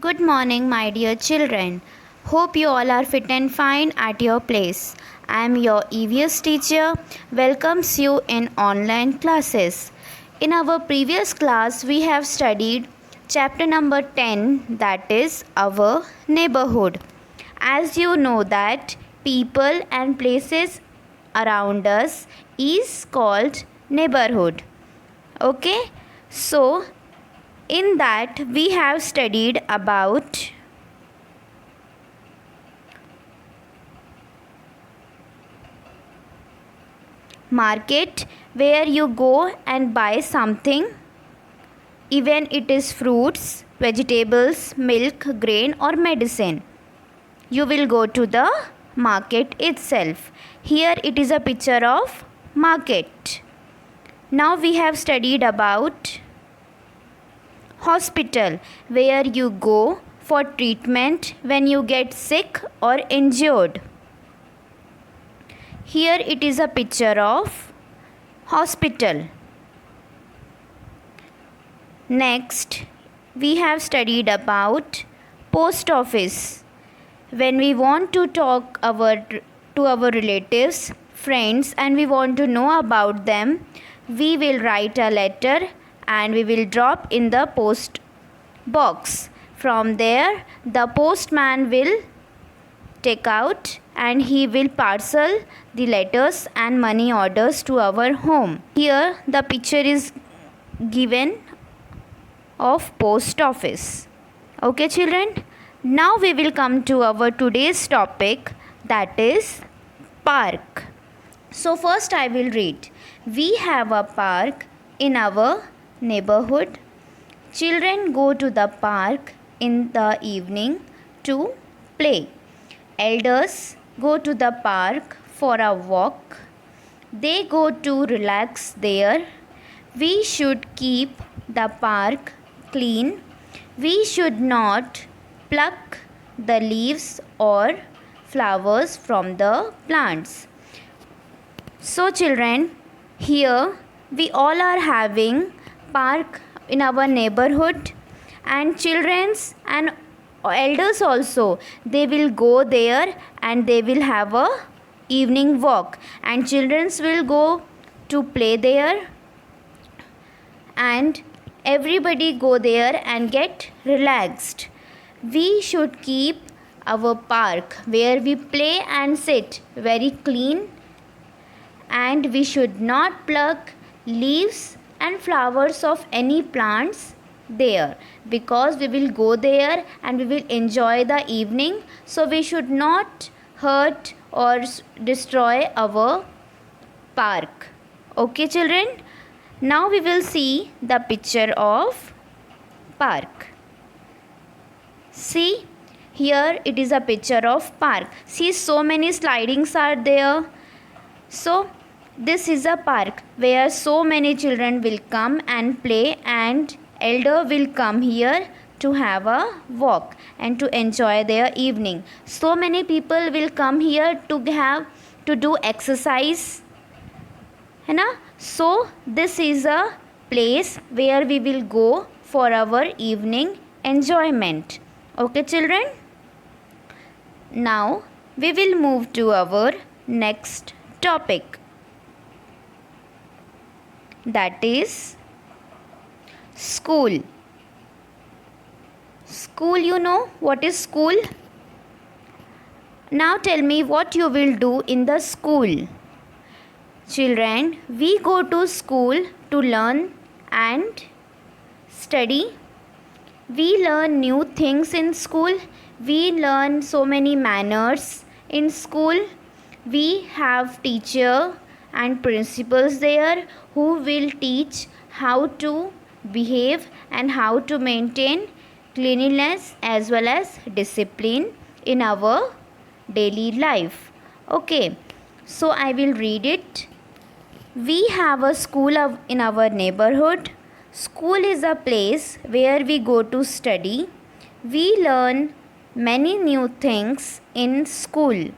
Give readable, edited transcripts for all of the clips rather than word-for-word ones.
Good morning, my dear children. Hope you all are fit and fine at your place. I am your EVS teacher. Welcomes you in online classes. In our previous class, we have studied chapter number 10, that is our neighborhood. As you know that people and places around us is called neighborhood. Okay? So in that we have studied about market, where you go and buy something, even it is fruits, vegetables, milk, grain or medicine. You will go to the market itself. Here it is a picture of market. Now we have studied about hospital, where you go for treatment when you get sick or injured. Here it is a picture of hospital. Next, we have studied about post office. When we want to talk to our relatives, friends, and we want to know about them, we will write a letter and we will drop in the post box. From there, the postman will take out and he will parcel the letters and money orders to our home. Here the picture is given of post office. Okay children, now we will come to our today's topic, that is park. So first I will read. We have a park in our neighborhood. Children go to the park in the evening to play. Elders go to the park for a walk. They go to relax there. We should keep the park clean. We should not pluck the leaves or flowers from the plants. So children, here we all are having park in our neighborhood, and children's and elders also, they will go there and they will have a evening walk, and children's will go to play there, and everybody go there and get relaxed. We should keep our park where we play and sit very clean, and we should not pluck leaves and flowers of any plants there, because we will go there and we will enjoy the evening, so we should not hurt or destroy our park. Okay children, now we will see the picture of park. See, here it is a picture of park. See, so many slidings are there. So this is a park where so many children will come and play, and elder will come here to have a walk and to enjoy their evening. So many people will come here to do exercise. है ना? So this is a place where we will go for our evening enjoyment. Okay children? Now we will move to our next topic, that is school. School, you know what is school? Now tell me what you will do in the school. Children, we go to school to learn and study. We learn new things in school. We learn so many manners in school. We have teacher and principals there who will teach how to behave and how to maintain cleanliness as well as discipline in our daily life. Okay, so I will read it. We have a school in our neighborhood. School is a place where we go to study. We learn many new things in school.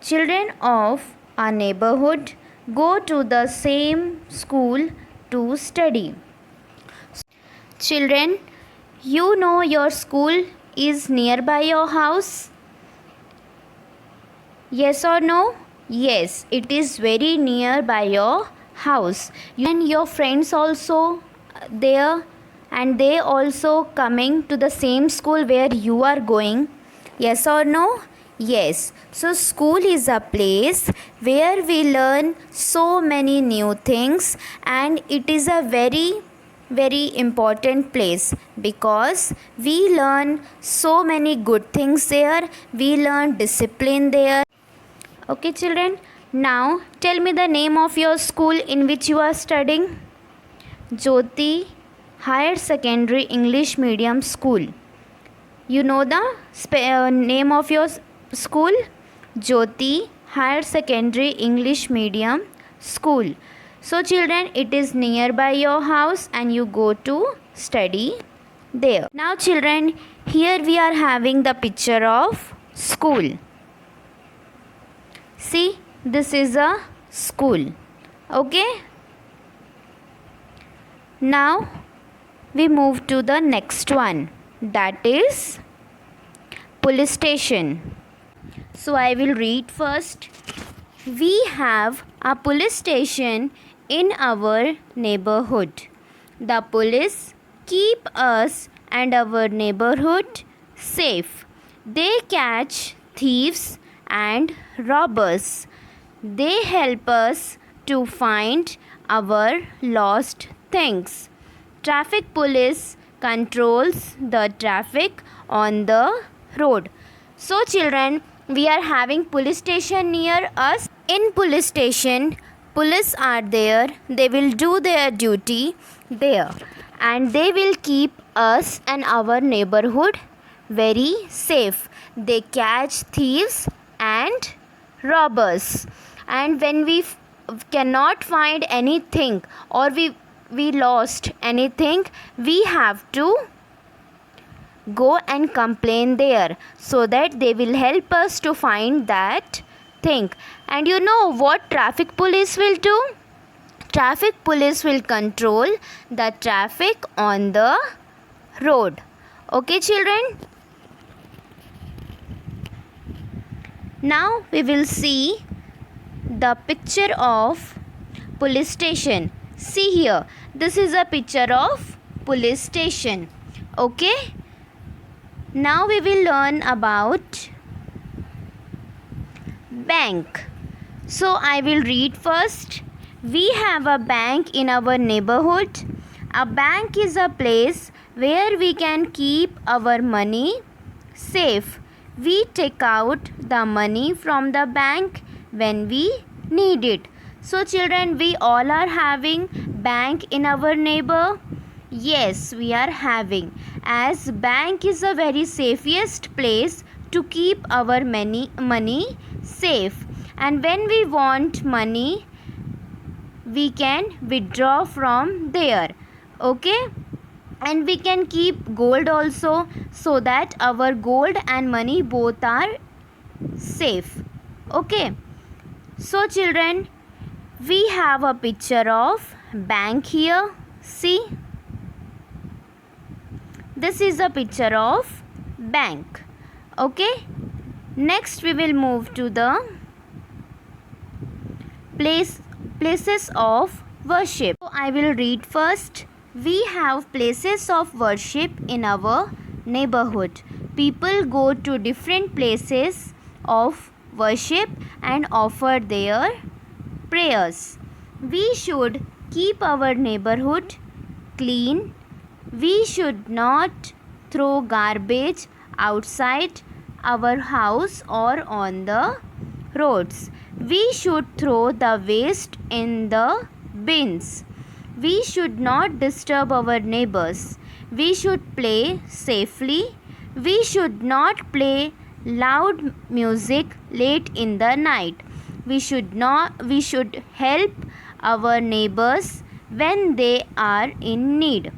Children of our neighborhood go to the same school to study. Children, you know your school is nearby your house? Yes or no? Yes, it is very near by your house. And your friends also there, and they also coming to the same school where you are going. Yes or no? Yes. So school is a place where we learn so many new things, and it is a very important place because we learn so many good things there. We learn discipline there. Okay, children. Now tell me the name of your school in which you are studying. Jyoti Higher Secondary English Medium School. You know the name of your school? Jyoti Higher Secondary English Medium School. So children, it is nearby your house and you go to study there. Now children, here we are having the picture of school. See, this is a school. Okay. Now we move to the next one, that is police station. So I will read first. We have a police station in our neighborhood. The police keep us and our neighborhood safe. They catch thieves and robbers. They help us to find our lost things. Traffic police controls the traffic on the road. So children, we are having police station near us. In police station, police are there. They will do their duty there, and they will keep us and our neighborhood very safe. They catch thieves and robbers, and when we cannot find anything or we lost anything, we have to go and complain there so that they will help us to find that thing. And you know what traffic police will do? Traffic police will control the traffic on the road. Okay children? Now we will see the picture of police station. See here, this is a picture of police station. Okay? Now we will learn about bank. So I will read first. We have a bank in our neighborhood. A bank is a place where we can keep our money safe. We take out the money from the bank when we need it. So children, we all are having bank in our neighbor. Yes, we are having, as bank is a very safest place to keep our money safe. And when we want money, we can withdraw from there. Okay? And we can keep gold also, so that our gold and money both are safe. Okay? So children, we have a picture of bank here. See? This is a picture of bank. Okay? Next we will move to the places of worship. So I will read first. We have places of worship in our neighborhood. People go to different places of worship and offer their prayers. We should keep our neighborhood clean. We should not throw garbage outside our house or on the roads. We should throw the waste in the bins. We should not disturb our neighbors. We should play safely. We should not play loud music late in the night. We should help our neighbors when they are in need.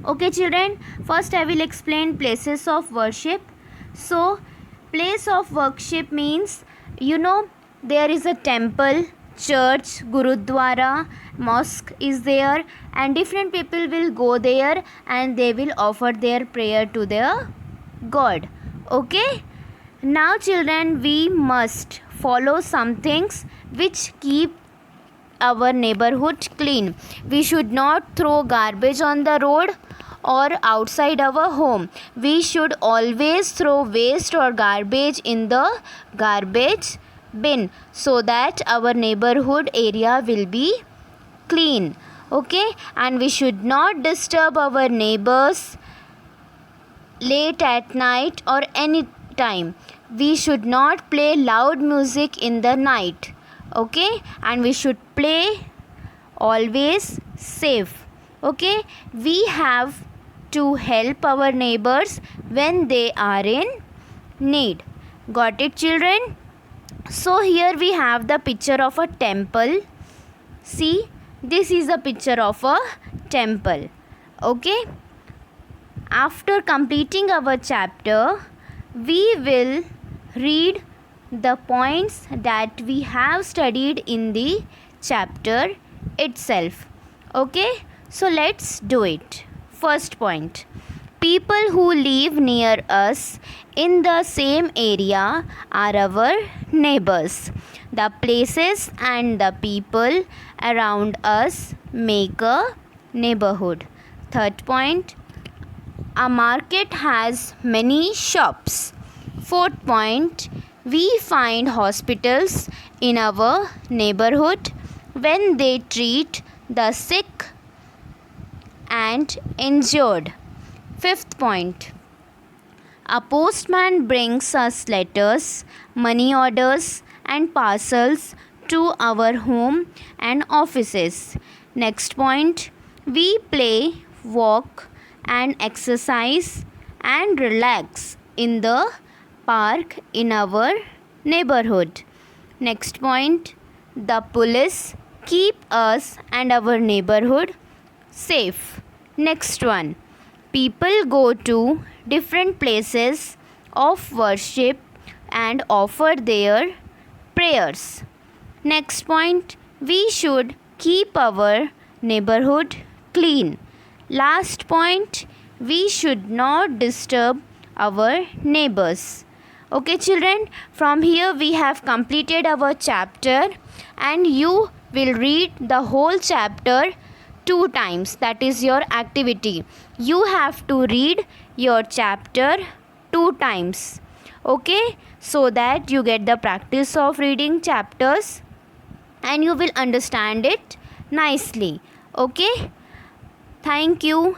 Okay children, first I will explain places of worship. So place of worship means, there is a temple, church, gurudwara, mosque is there, and different people will go there and they will offer their prayer to their God. Okay? Now children, we must follow some things which keep our neighborhood clean. We should not throw garbage on the road or outside our home. We should always throw waste or garbage in the garbage bin so that our neighborhood area will be clean. Okay? And we should not disturb our neighbors late at night or any time. We should not play loud music in the night. Okay? And we should play always safe. Okay? We have to help our neighbors when they are in need. Got it, children? So here we have the picture of a temple. See, this is a picture of a temple. Okay? After completing our chapter, we will read the points that we have studied in the chapter itself. Okay? So let's do it. First point. People who live near us in the same area are our neighbors. The places and the people around us make a neighborhood. Third point. A market has many shops. Fourth point. We find hospitals in our neighborhood when they treat the sick and injured. Fifth point. A postman brings us letters, money orders, and parcels to our home and offices. Next point. We play, walk, and exercise and relax in the park in our neighborhood. Next point. The police keep us and our neighborhood safe. Next one. People go to different places of worship and offer their prayers. Next point. We should keep our neighborhood clean. Last point. We should not disturb our neighbors. Okay, children, from here we have completed our chapter and you will read the whole chapter 2 times. That is your activity. You have to read your chapter 2 times. Okay, so that you get the practice of reading chapters and you will understand it nicely. Okay, thank you.